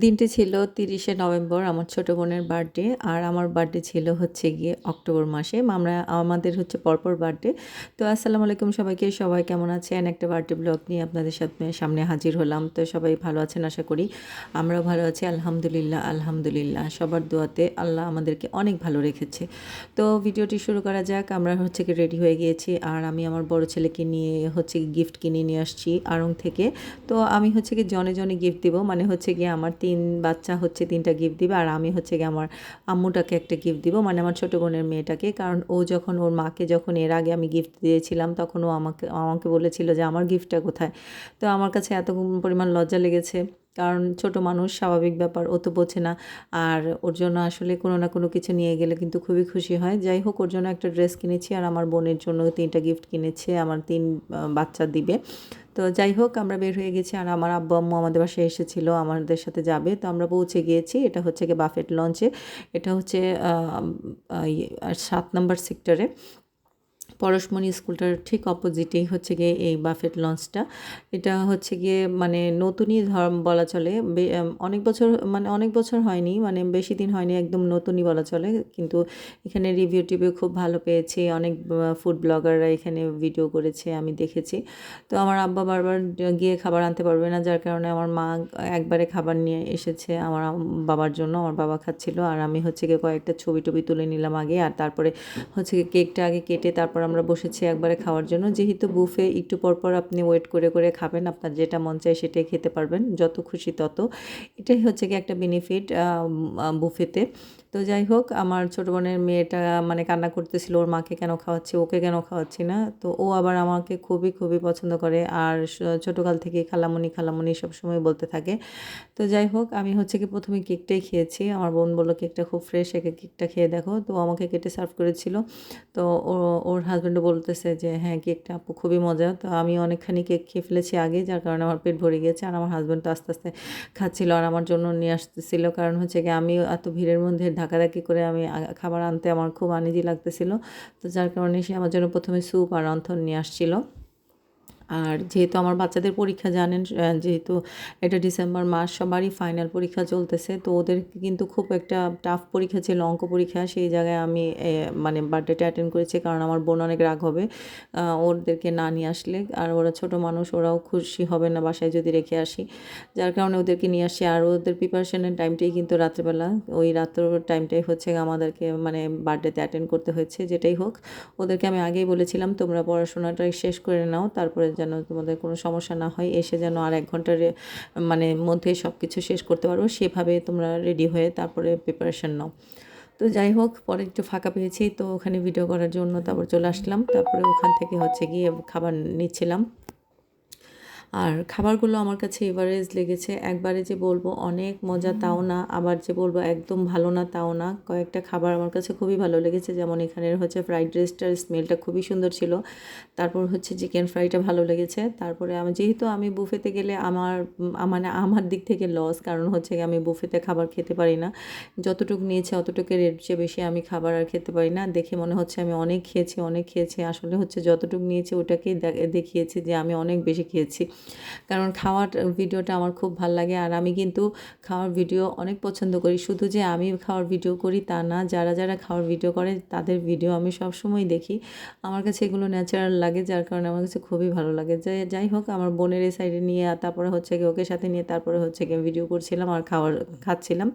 দিনটি ছিল ৩০শে নভেম্বর আমার ছোট বোনের বার্থডে। আর আমার বার্থডে ছিল হচ্ছে গিয়ে অক্টোবর মাসে। আমাদের হচ্ছে পরপর বার্থডে। তো আসসালামু আলাইকুম সবাইকে। সবাই কেমন আছেন? একটা বার্থডে ব্লগ নিয়ে আপনাদের সামনে হাজির হলাম। তো সবাই ভালো আছেন আশা করি। আমরাও ভালো আছি আলহামদুলিল্লাহ, আলহামদুলিল্লাহ। সবার দোয়াতে আল্লাহ আমাদেরকে অনেক ভালো রেখেছে। তো ভিডিওটি শুরু করা যাক। আমরা হচ্ছে গিয়ে রেডি হয়ে গিয়েছি। আর আমি আমার বড় ছেলেকে নিয়ে হচ্ছে গিফট কিনে নিয়ে আসছি আড়ং থেকে। তো আমি হচ্ছে গিয়ে জনে জনে গিফট দিব, মানে হচ্ছে গিয়ে আমার ৩ বাচ্চা হচ্ছে ৩টা গিফট দিবে, আর আমি হচ্ছে গিয়ে আমার আম্মুটাকে একটা গিফট দিব, মানে আমার ছোটো বোনের মেয়েটাকে। কারণ ও যখন ওর মাকে যখন এর আগে আমি গিফট দিয়েছিলাম তখন ও আমাকে বলেছিল যে আমার গিফটটা কোথায়। তো আমার কাছে এত পরিমাণ লজ্জা লেগেছে, কারণ ছোট মানুষ, স্বাভাবিক ব্যাপার, ও তো বোঝে না। আর ওর জন্য আসলে কোনো না কোনো কিছু নিয়ে গেলে কিন্তু খুবই খুশি হয়। যাই হোক, ওর জন্য একটা ড্রেস কিনেছি আর আমার বোনের জন্য 3টা গিফট কিনেছে, আমার 3 বাচ্চা দিবে। তো যাই হোক, আমরা বের হয়ে গেছি আর আমার আব্বু আম্মু আমাদের বাসায় এসেছিলো, আমাদের সাথে যাবে। তো আমরা পৌঁছে গিয়েছি। এটা হচ্ছে গিয়ে বাফেট লঞ্চে। এটা হচ্ছে 7 নম্বর সেক্টরে, পরশমণি স্কুলটার ঠিক অপোজিটেই হচ্ছে গিয়ে এই বাফেট লঞ্চটা। এটা হচ্ছে গিয়ে মানে নতুনই বলা চলে। অনেক বছর হয়নি, মানে বেশি দিন হয়নি, একদম নতুনই বলা চলে। কিন্তু এখানে রিভিউ খুব ভালো পেয়েছি। অনেক ফুড ব্লগাররা এখানে ভিডিও করেছে, আমি দেখেছি। তো আমার আব্বা বারবার গিয়ে খাবার আনতে পারবে না, যার কারণে আমার মা একবারে খাবার নিয়ে এসেছে আমার বাবার জন্য। আমার বাবা খাচ্ছিল আর আমি হচ্ছে গিয়ে কয়েকটা ছবি টবি তুলে নিলাম আগে, আর তারপরে হচ্ছে কেকটা আগে কেটে তারপর আমরা বসেছি একবারে খাওয়ার জন্য। যেহেতু বুফে, একটু পরপর আপনি ওয়েট করে করে খাবেন, আপনার যেটা মন চায় সেটাই খেতে পারবেন, যত খুশি তত। এটাই হচ্ছে কি একটা বেনিফিট বুফেতে। তো যাই হোক, আমার ছোটো বোনের মেয়েটা মানে কান্না করতেছিল, ওর মাকে কেন খাওয়াচ্ছি, ওকে কেন খাওয়াচ্ছি না। তো ও আবার আমাকে খুবই খুবই পছন্দ করে, আর ছোটোকাল থেকে খালামণি খালামণি সবসময় বলতে থাকে। তো যাই হোক, আমি হচ্ছে কি প্রথমে কেকটাই খেয়েছি। আমার বোন বলল কেকটা খুব ফ্রেশ, একে কেকটা খেয়ে দেখো। তো আমাকে কেটে সার্ভ করেছিল। তো ওর হাজব্যান্ডও বলতেছে যে হ্যাঁ, কেকটা আপু খুবই মজা। তো আমি অনেকখানি কেক খেয়ে ফেলেছি আগে, যার কারণে আমার পেট ভরে গিয়েছে। আর আমার হাজব্যান্ড তো আস্তে আস্তে খাচ্ছিল আর আমার জন্য নিয়ে আসতেছিল, কারণ হচ্ছে কি আমি এত ভিড়ের মধ্যে ধাক্কাধাক্কি করে আমি খাবার আনতে আমার খুব আনইজি লাগতেছিল। তো যার কারণে সে আমার জন্য প্রথমে স্যুপ আর রন্ধন নিয়ে আসছিল। আর যেহেতু আমার বাচ্চাদের পরীক্ষা জানেন, যেহেতু এটা ডিসেম্বর মাস, সবারই ফাইনাল পরীক্ষা চলতেছে। তো ওদের কিন্তু খুব একটা টাফ পরীক্ষা ছিল, অঙ্ক পরীক্ষা। সেই জায়গায় আমি মানে বার্থডেটা অ্যাটেন্ড করেছি, কারণ আমার বোন অনেক রাগ হবে ওদেরকে না নিয়ে আসলে। আর ওরা ছোট মানুষ, ওরাও খুশি হবে না বাসায় যদি রেখে আসি, যার কারণে ওদেরকে নিয়ে আসি। আর ওদের প্রিপারেশনের টাইমটাই কিন্তু রাত্রেবেলা, ওই রাত্রের টাইমটাই হচ্ছে আমাদেরকে মানে বার্থডেতে অ্যাটেন্ড করতে হয়েছে। যেটাই হোক, ওদেরকে আমি আগেই বলেছিলাম তোমরা পড়াশোনাটা শেষ করে নাও, তারপরে যেন তোমাদের কোনো সমস্যা না হয়, এসে যেন আর 1 ঘন্টার মানে মধ্যে সব কিছু শেষ করতে পারো, সেভাবে তোমরা রেডি হয়ে তারপরে প্রিপারেশন নাও। তো যাই হোক, পরে একটু ফাঁকা পেয়েছি, তো ওখানে ভিডিও করার জন্য তারপর চলে আসলাম। তারপরে ওখান থেকে হচ্ছে গিয়ে খাবার নিচ্ছিলাম। আর খাবারগুলো আমার কাছে এভারেজ লেগেছে। একবারে যে বলবো অনেক মজা তাও না, আবার যে বলবো একদম ভালো না তাও না। কয়েকটা খাবার আমার কাছে খুবই ভালো লেগেছে, যেমন এখানের হচ্ছে ফ্রাইড রাইসটার স্মেলটা খুবই সুন্দর ছিল। তারপর হচ্ছে চিকেন ফ্রাইটা ভালো লেগেছে। তারপরে যেহেতু আমি বুফেতে গেলে মানে আমার দিক থেকে লস, কারণ হচ্ছে আমি বুফেতে খাবার খেতে পারি না। যতটুকু নিয়েছে অতটুকুর এর চেয়ে বেশি আমি খাবার আর খেতে পারি না। দেখে মনে হচ্ছে আমি অনেক খেয়েছি অনেক খেয়েছি, আসলে হচ্ছে যতটুকু নিয়েছি ওটাকেই দেখিয়েছি যে আমি অনেক বেশি খেয়েছি। কারণ খাওয়ার ভিডিওটা আমার খুব ভাল লাগে, আর আমি কিন্তু খাওয়ার ভিডিও অনেক পছন্দ করি। শুধু যে আমি খাওয়ার ভিডিও করি তা না, যারা যারা খাওয়ার ভিডিও করে তাদের ভিডিও আমি সবসময় দেখি। আমার কাছে এগুলো ন্যাচারাল লাগে, যার কারণে আমার কাছে খুবই ভালো লাগে। যাই হোক, আমার বোনের এই সাইডে নিয়ে তারপরে হচ্ছে গিয়ে ওকে সাথে নিয়ে তারপরে হচ্ছে গিয়ে ভিডিও করছিলাম আর খাচ্ছিলাম।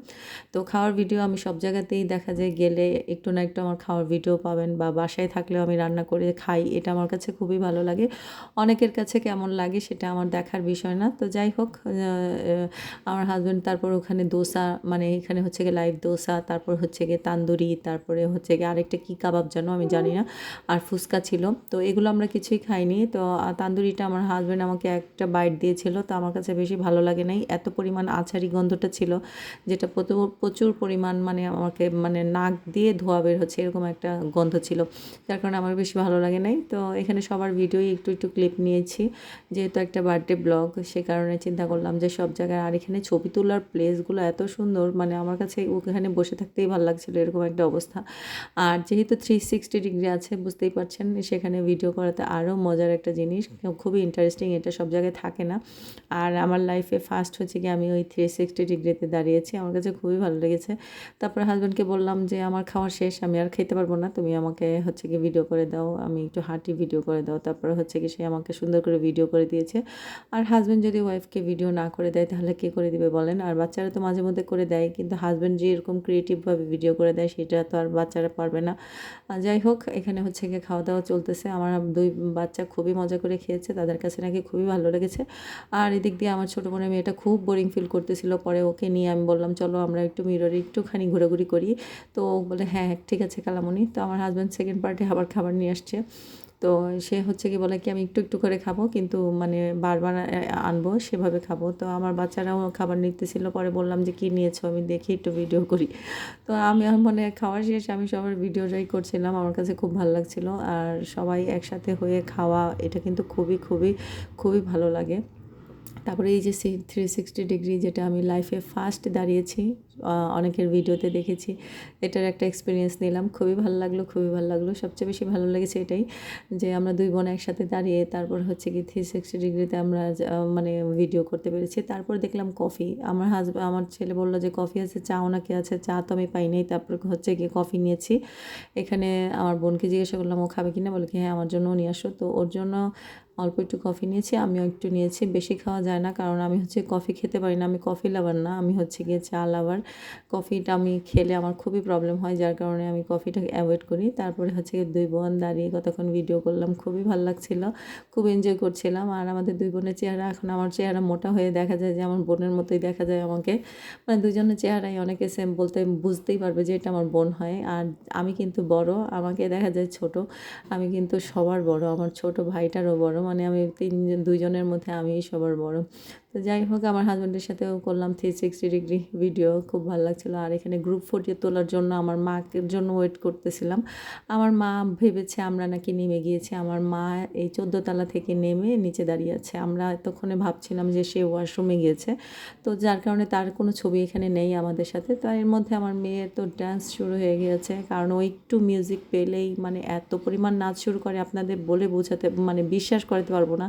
তো খাওয়ার ভিডিও আমি সব জায়গাতেই দেখা যায়, গেলে একটু না একটু আমার খাওয়ার ভিডিও পাবেন, বা বাসায় থাকলেও আমি রান্না করে খাই, এটা আমার কাছে খুবই ভালো লাগে। অনেকের কাছে কেমন লাগে সেটা আমার দেখার বিষয় না। তো যাই হোক, আমার হাজব্যান্ড তারপর ওখানে দোসা, মানে এখানে হচ্ছে গিয়ে লাইভ দোসা, তারপর হচ্ছে গিয়ে তান্দুরি, তারপরে হচ্ছে গিয়ে আরেকটা কী কাবাব যেন আমি জানি না, আর ফুচকা ছিল। তো এগুলো আমরা কিছুই খাইনি। তো তান্দুরিটা আমার হাজব্যান্ড আমাকে একটা বাইট দিয়েছিল, তো আমার কাছে বেশি ভালো লাগে নাই। এত পরিমাণ আছাড়ি গন্ধটা ছিল, যেটা প্রচুর পরিমাণ মানে আমাকে মানে নাক দিয়ে ধোয়া বের হচ্ছে এরকম একটা গন্ধ ছিল, যার কারণে আমার বেশি ভালো লাগে নাই। তো এখানে সবার ভিডিওই একটু একটু ক্লিপ নিয়েছি, যেহেতু একটা একটা বার্থডে ব্লগ, সে কারণে চিন্তা করলাম যে সব জায়গায়, আর এখানে ছবি তোলার প্লেসগুলো এত সুন্দর, মানে আমার কাছে ওখানে বসে থাকতেই ভালো লাগছিলো, এরকম একটা অবস্থা। আর যেহেতু 360 ডিগ্রি আছে, বুঝতেই পারছেন, সেখানে ভিডিও করাতে আরও মজার একটা জিনিস, খুবই ইন্টারেস্টিং, এটা সব জায়গায় থাকে না। আর আমার লাইফে ফার্স্ট হচ্ছে কি আমি ওই 360 ডিগ্রিতে দাঁড়িয়েছি, আমার কাছে খুবই ভালো লেগেছে। তারপর হাজব্যান্ডকে বললাম যে আমার খাওয়া শেষ, আমি আর খেতে পারবো না, তুমি আমাকে হচ্ছে কি ভিডিও করে দাও, আমি একটু হাঁটি, ভিডিও করে দাও। তারপরে হচ্ছে কি সে আমাকে সুন্দর করে ভিডিও করে দিয়েছে। আর হাজব্যান্ড যদি ওয়াইফকে ভিডিও না করে দেয় তাহলে কে করে দিবে বলেন? আর বাচ্চারা তো মাঝে মধ্যে করে দেয়, কিন্তু হাজব্যান্ড যে এরকম ক্রিয়েটিভভাবে ভিডিও করে দেয় সেটা তো আর বাচ্চারা পারবে না। যাই হোক, এখানে হচ্ছে গিয়ে খাওয়া দাওয়া চলতেছে। আমার 2 বাচ্চা খুবই মজা করে খেয়েছে, তাদের কাছে নাকি খুবই ভালো লেগেছে। আর এদিক দিয়ে আমার ছোটো বোনের মেয়েটা খুব বোরিং ফিল করতেছিল, পরে ওকে নিয়ে আমি বললাম চলো আমরা একটু মিররে একটুখানি ঘোরাঘুরি করি। তো ও বলে হ্যাঁ ঠিক আছে খালামণি। তো আমার হাজব্যান্ড সেকেন্ড পার্টে আবার খাবার নিয়ে আসছে। তো সে হচ্ছে কি বলে কি আমি একটু একটু করে খাবো, কিন্তু মানে বারবার আনবো সেভাবে খাবো। তো আমার বাচ্চারাও খাবার নিতেছিল, পরে বললাম যে কী নিয়েছো আমি দেখি, একটু ভিডিও করি। তো আমি মানে খাওয়া শেষ, আমি সবার ভিডিওটাই করছিলাম, আমার কাছে খুব ভালো লাগছিল। আর সবাই একসাথে হয়ে খাওয়া, এটা কিন্তু খুবই খুবই খুবই ভালো লাগে। তারপরে এই যে 360 ডিগ্রি, যেটা আমি লাইফে ফার্স্ট দাঁড়িয়েছি, অনেকের ভিডিওতে দেখেছি, এটার একটা এক্সপিরিয়েন্স নিলাম, খুবই ভালো লাগলো, খুবই ভালো লাগলো। সবচেয়ে বেশি ভালো লেগেছে এটাই যে আমরা 2 বোন একসাথে দাঁড়িয়ে তারপর হচ্ছে কি 360 ডিগ্রিতে আমরা মানে ভিডিও করতে পেরেছি। তারপর দেখলাম কফি, আমার ছেলে বলল যে কফি আছে, চাও নাকি? আছে, চা তো আমি পাই নাই। তারপর হচ্ছে গিয়ে কফি নিয়েছি। এখানে আমার বোনকে জিজ্ঞাসা করলাম ও খাবে কিনা, বলে কি হ্যাঁ আমার জন্যও নিয়ে আসো। তো ওর জন্য অল্প একটু কফি নিয়েছি, আমিও একটু নিয়েছি, বেশি খাওয়া যায় না, কারণ আমি হচ্ছে কফি খেতে পারি না, আমি কফি লাভার না, আমি হচ্ছে গিয়ে চা লাভার। কফিটা আমি খেলে আমার খুবই প্রবলেম হয়, যার কারণে আমি কফিটাকে অ্যাভয়েড করি। তারপরে হচ্ছে গিয়ে 2 বোন দাঁড়িয়ে কতক্ষণ ভিডিও করলাম, খুবই ভালো লাগছিল, খুব এনজয় করছিলাম। আর আমাদের 2 বোনের চেহারা, এখন আমার চেহারা মোটা হয়ে দেখা যায় যে আমার বোনের মতোই দেখা যায় আমাকে, মানে দুজনের চেহারাই অনেকে সেম, বলতে বুঝতেই পারবে যে এটা আমার বোন হয়। আর আমি কিন্তু বড়, আমাকে দেখা যায় ছোট, আমি কিন্তু সবার বড়, আমার ছোট ভাইটারও বড়, মানে আমি 2 জনের মধ্যে আমিই সবার বড়। তো যাই হোক, আমার হাজব্যান্ডের সাথেও করলাম 360 ডিগ্রি ভিডিও, খুব ভালো লাগছিলো। আর এখানে গ্রুপ ফটো তোলার জন্য আমার মাকে জন্য ওয়েট করতেছিলাম। আমার মা ভেবেছে আমরা নাকি নেমে গিয়েছি, আমার মা এই 14 তলা থেকে নেমে নিচে দাঁড়িয়ে আছে। আমরা এতক্ষণে ভাবছিলাম যে সে ওয়াশরুমে গিয়েছে, তো যার কারণে তার কোনো ছবি এখানে নেই আমাদের সাথে। তো এর মধ্যে আমার মেয়ের তো ডান্স শুরু হয়ে গিয়েছে, কারণ ও একটু মিউজিক পেলেই মানে এত পরিমাণ নাচ শুরু করে, আপনাদের বলে বোঝাতে মানে বিশ্বাস করাতে পারবো না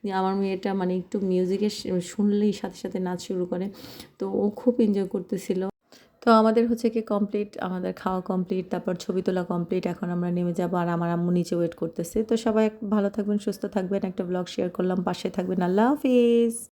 যে আমার মেয়েটা মানে একটু মিউজিকের শুনলেই সাথে সাথে নাচ শুরু করে। তো ও খুব এনজয় করতেছিল। তো আমাদের হচ্ছে কি কমপ্লিট, আমাদের খাওয়া কমপ্লিট, তারপর ছবি তোলা কমপ্লিট, এখন আমরা নেমে যাবো। আর আমার আম্মু নিচে ওয়েট করতেছে। তো সবাই ভালো থাকবেন, সুস্থ থাকবেন, একটা ব্লগ শেয়ার করলাম, পাশে থাকবেন। আল্লাহ হাফিজ।